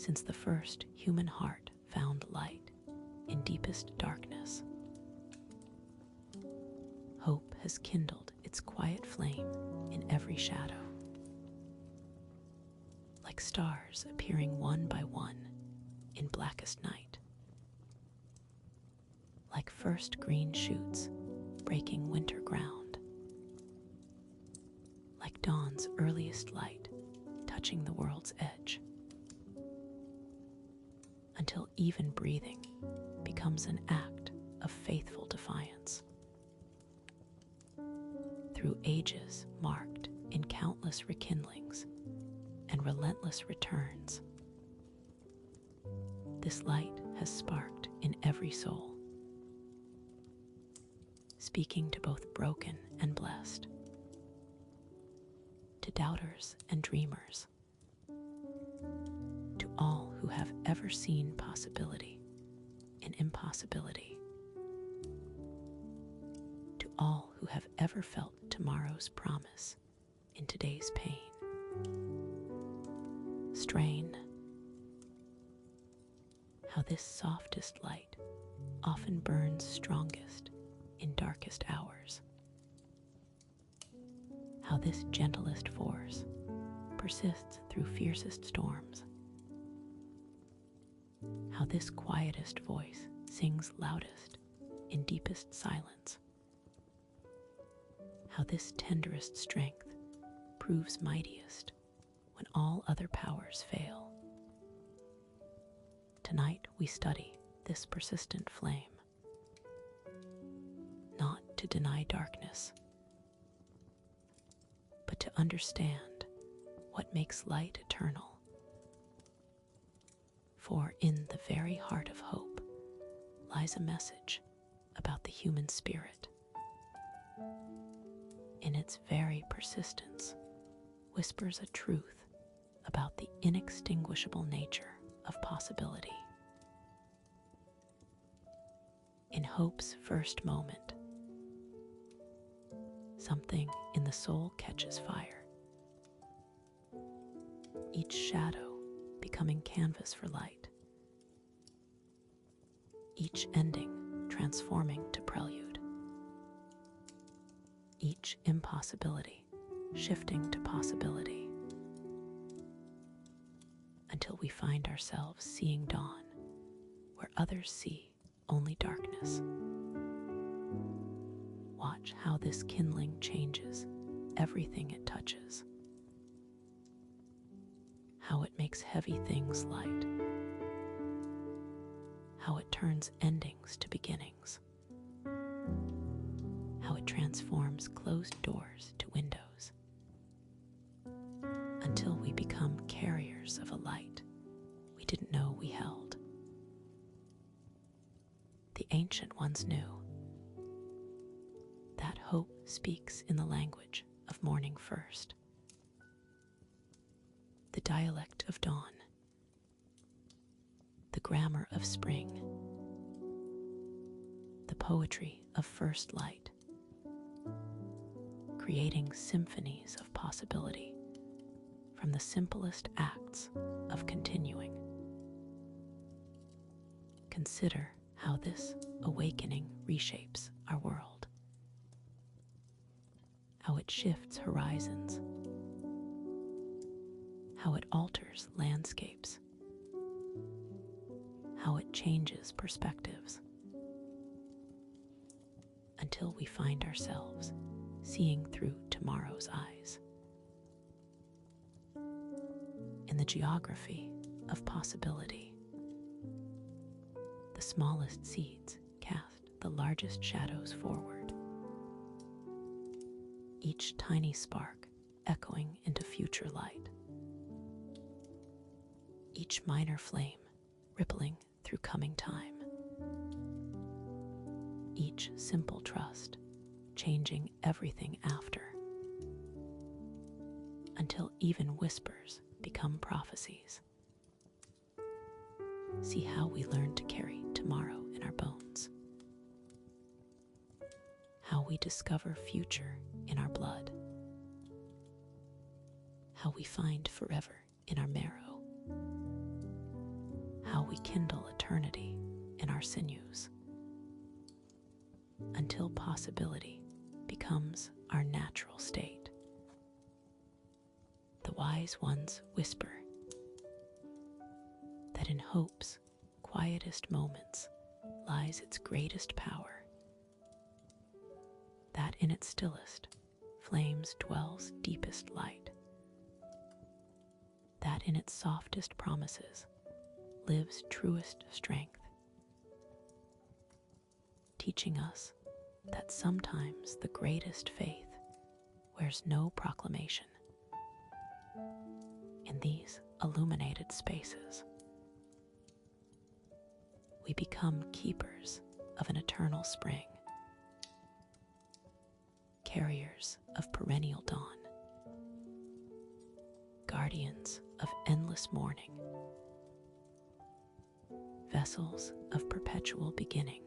since the first human heart found light in deepest darkness. Hope has kindled its quiet flame in every shadow, like stars appearing one by one in blackest night, like first green shoots breaking winter ground, like dawn's earliest light touching the world's edge, until even breathing becomes an act of faithful defiance. Through ages marked in countless rekindlings and relentless returns, this light has sparked in every soul, speaking to both broken and blessed, to doubters and dreamers, to all who have ever seen possibility in impossibility, to all who have ever felt tomorrow's promise in today's pain. Strain, how this softest light often burns strongest in darkest hours, how this gentlest force persists through fiercest storms, how this quietest voice sings loudest in deepest silence, how this tenderest strength proves mightiest when all other powers fail. Tonight we study this persistent flame, not to deny darkness, but to understand what makes light eternal. For in the very heart of hope lies a message about the human spirit. In its very persistence whispers a truth about the inextinguishable nature of possibility. In hope's first moment, something in the soul catches fire, each shadow becoming canvas for light, each ending transforming to prelude, each impossibility shifting to possibility, until we find ourselves seeing dawn where others see only darkness. Watch how this kindling changes everything it touches, how it makes heavy things light, how it turns endings to beginnings, how it transforms closed doors to windows, until we become carriers of a light we didn't know we held. The ancient ones knew that hope speaks in the language of morning first, the dialect of dawn, the grammar of spring, the poetry of first light, creating symphonies of possibility from the simplest acts of continuing. Consider how this awakening reshapes our world, how it shifts horizons, how it alters landscapes, how it changes perspectives, until we find ourselves seeing through tomorrow's eyes. In the geography of possibility, the smallest seeds cast the largest shadows forward, each tiny spark echoing into future light, each minor flame rippling through coming time, each simple trust changing everything after, until even whispers become prophecies. See how we learn to carry tomorrow in our bones, how we discover future in our blood, how we find forever in our marrow, we kindle eternity in our sinews, until possibility becomes our natural state. The wise ones whisper that in hope's quietest moments lies its greatest power, that in its stillest flames dwells deepest light, that in its softest promises lives truest strength, teaching us that sometimes the greatest faith wears no proclamation. In these illuminated spaces, we become keepers of an eternal spring, carriers of perennial dawn, guardians of endless morning, vessels of perpetual beginning,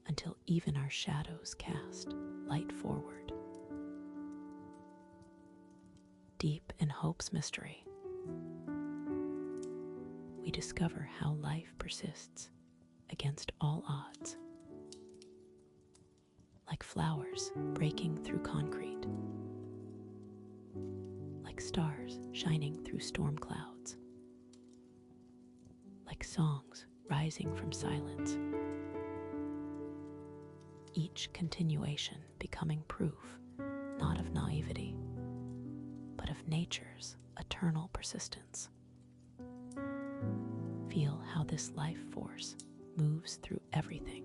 until even our shadows cast light forward. Deep in hope's mystery, we discover how life persists against all odds, like flowers breaking through concrete, like stars shining through storm clouds, like songs rising from silence, each continuation becoming proof not of naivety, but of nature's eternal persistence. Feel how this life force moves through everything,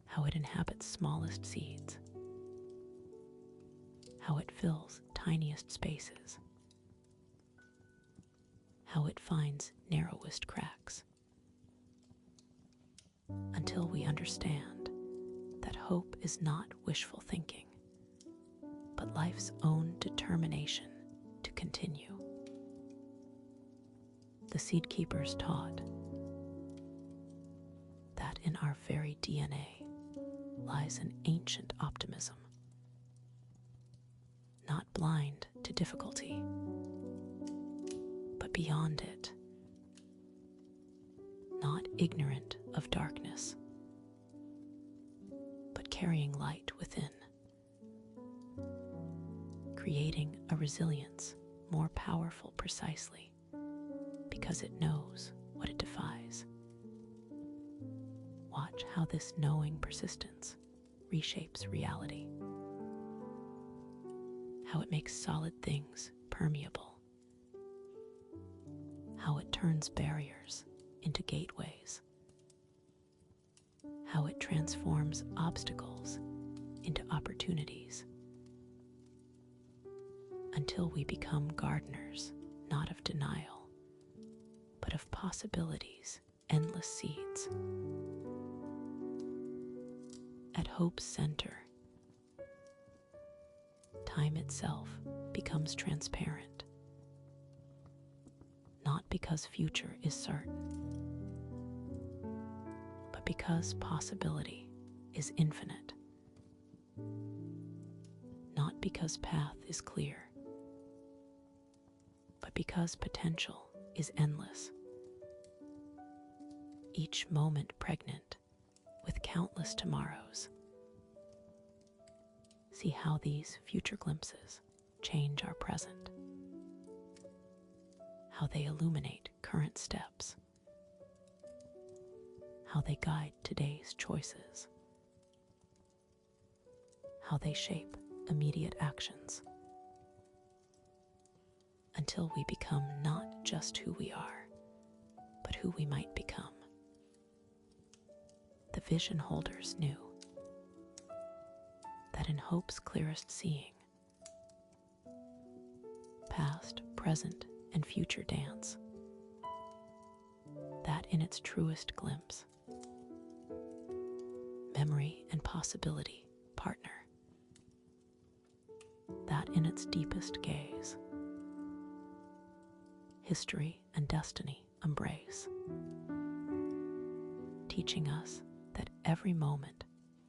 how it inhabits smallest seeds, how it fills tiniest spaces, how it finds narrowest cracks, until we understand that hope is not wishful thinking, but life's own determination to continue. The seed keepers taught that in our very DNA lies an ancient optimism, not blind to difficulty, but beyond it, not ignorant of darkness, but carrying light within, creating a resilience more powerful precisely because it knows what it defies. Watch how this knowing persistence reshapes reality, how it makes solid things permeable, how it turns barriers into gateways, how it transforms obstacles into opportunities, until we become gardeners not of denial, but of possibilities' endless seeds. At hope's center, time itself becomes transparent, not because future is certain, but because possibility is infinite, not because path is clear, but because potential is endless, each moment pregnant with countless tomorrows. See how these future glimpses change our present, how they illuminate current steps, how they guide today's choices, how they shape immediate actions, until we become not just who we are, but who we might become. The vision holders knew that in hope's clearest seeing, past, present, and future dance, that in its truest glimpse, memory and possibility partner, that in its deepest gaze, history and destiny embrace, teaching us that every moment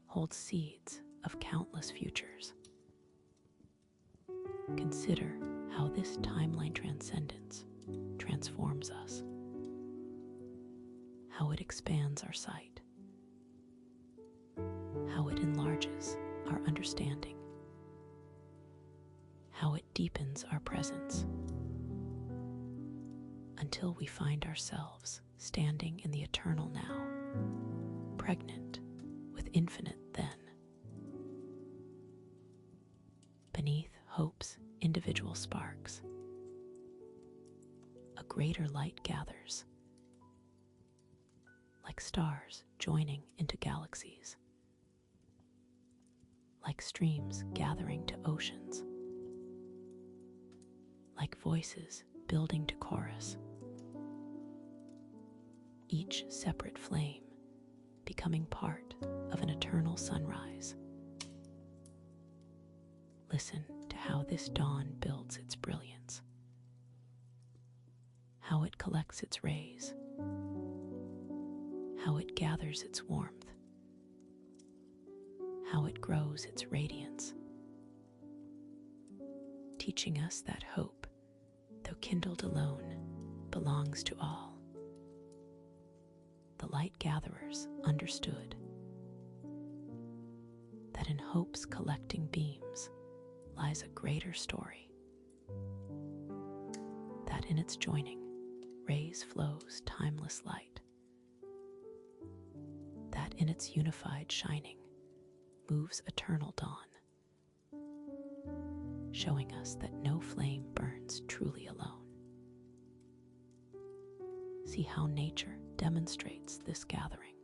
holds seeds of countless futures. Consider how this timeline transcendence transforms us, how it expands our sight, how it enlarges our understanding, how it deepens our presence, until we find ourselves standing in the eternal now, pregnant with infinite then. Beneath hope's individual sparks, a greater light gathers, like stars joining into galaxies, like streams gathering to oceans, like voices building to chorus, each separate flame becoming part of an eternal sunrise. Listen to how this dawn builds its brilliance, how it collects its rays, how it gathers its warmth, how it grows its radiance, teaching us that hope, though kindled alone, belongs to all. The light gatherers understood that in hope's collecting beams lies a greater story, that in its joining rays flows timeless light, that in its unified shining moves eternal dawn, showing us that no flame burns truly alone. See how nature demonstrates this gathering,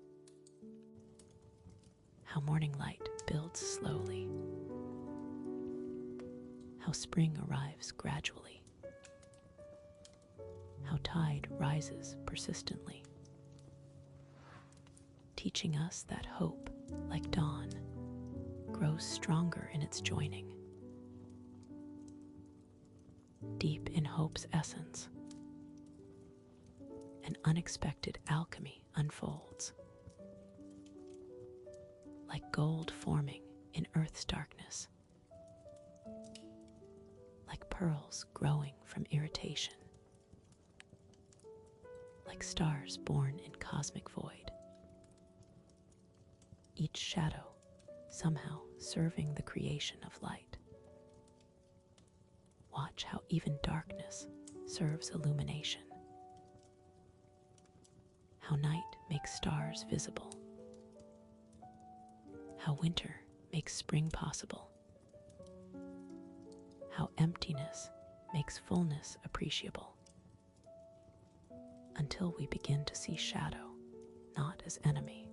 how morning light builds slowly, how spring arrives gradually, how tide rises persistently, teaching us that hope, like dawn, grows stronger in its joining. Deep in hope's essence, an unexpected alchemy unfolds, like gold forming in earth's darkness, like pearls growing from irritation, like stars born in cosmic void, each shadow somehow serving the creation of light. Watch how even darkness serves illumination, how night makes stars visible, how winter makes spring possible, how emptiness makes fullness appreciable, until we begin to see shadow not as enemy,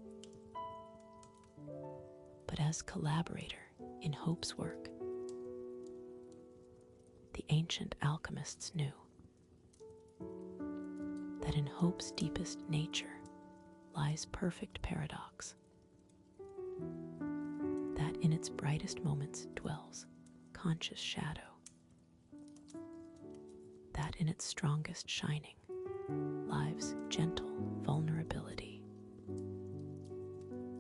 but as collaborator in hope's work. The ancient alchemists knew that in hope's deepest nature lies perfect paradox, that in its brightest moments dwells conscious shadow, that in its strongest shining lives gentle vulnerability,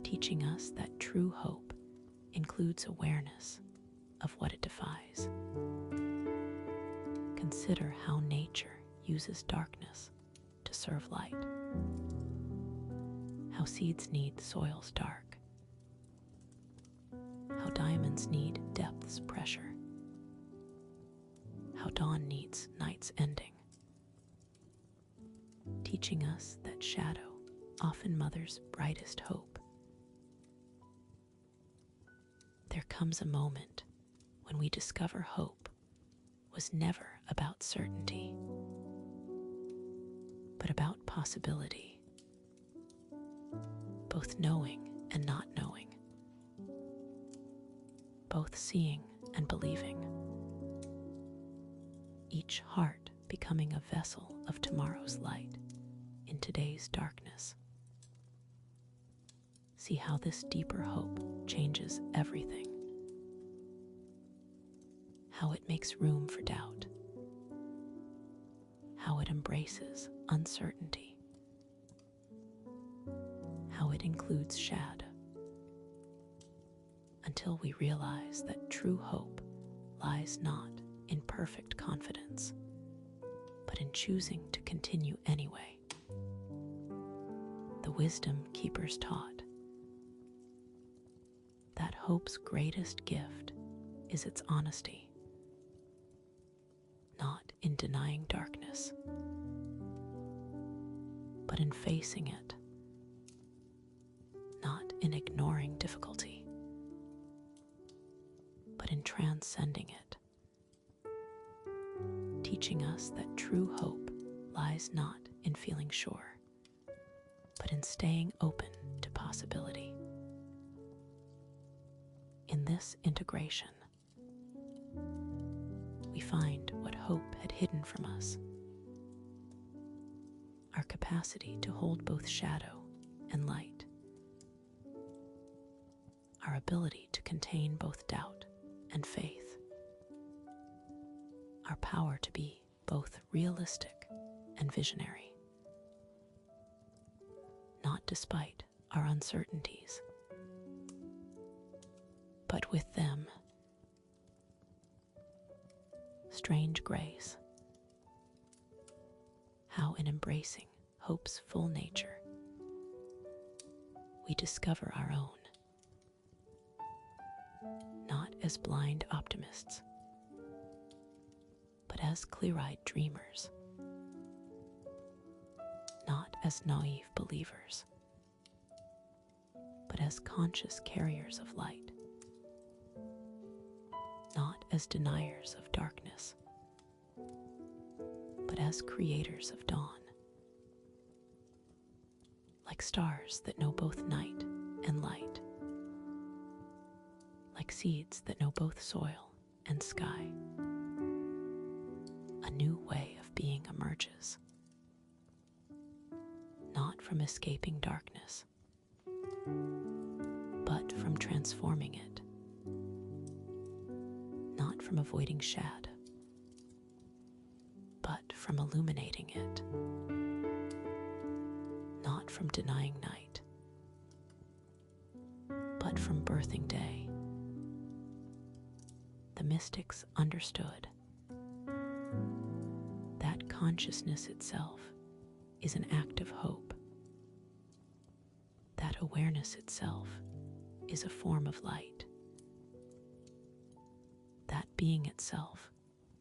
teaching us that true hope includes awareness of what it defies. Consider how nature uses darkness to serve light, how seeds need soils dark, how diamonds need depth's pressure, how dawn needs night's ending, teaching us that shadow often mothers brightest hope. There comes a moment when we discover hope was never about certainty, but about possibility, both knowing and not knowing, both seeing and believing, each heart becoming a vessel of tomorrow's light in today's darkness. See how this deeper hope changes everything, how it makes room for doubt, how it embraces uncertainty, how it includes shadow, until we realize that true hope lies not in perfect confidence, but but in choosing to continue anyway. The wisdom keepers taught that hope's greatest gift is its honesty, not in denying darkness, but in facing it, not in ignoring difficulty, but in transcending it, teaching us that true hope lies not in feeling sure, but in staying open to possibility. In this integration, we find what hope had hidden from us: our capacity to hold both shadow and light, our ability to contain both doubt and faith, our power to be both realistic and visionary, not despite our uncertainties, but with them strange grace. How in embracing hope's full nature, we discover our own, not as blind optimists, but as clear-eyed dreamers, not as naive believers, but as conscious carriers of light, not as deniers of darkness, but as creators of dawn, like stars that know both night and light, like seeds that know both soil and sky. A new way of being emerges, not from escaping darkness, but from transforming it, not from avoiding shadow, but from illuminating it, not from denying night, but from birthing day. The mystics understood that consciousness itself is an act of hope, that awareness itself is a form of light, that being itself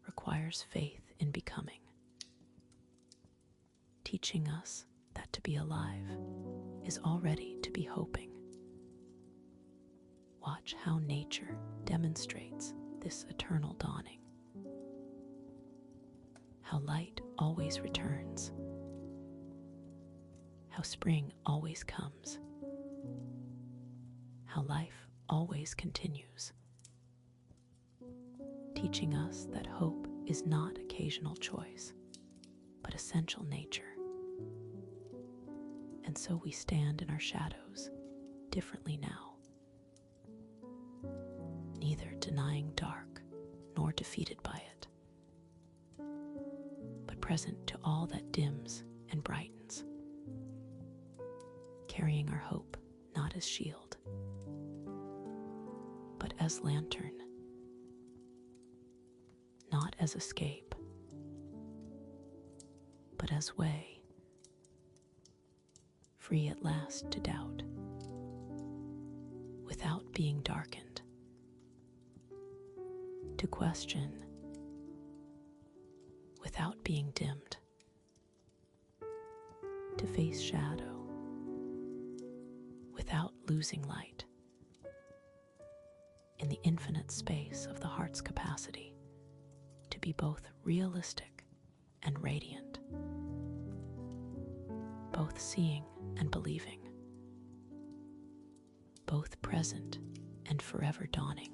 requires faith in becoming, teaching us that to be alive is already to be hoping. Watch how nature demonstrates this eternal dawning, how light always returns, how spring always comes, how life always continues, teaching us that hope is not occasional choice, but essential nature. And so we stand in our shadows differently now, neither denying dark nor defeated by it, but present to all that dims and brightens, carrying our hope not as shield, but as lantern, not as escape, but as way, free at last to doubt, without being darkened, to question, without being dimmed, to face shadow, without losing light, in the infinite space of the heart's capacity to be both realistic and radiant, both seeing and believing, both present and forever dawning.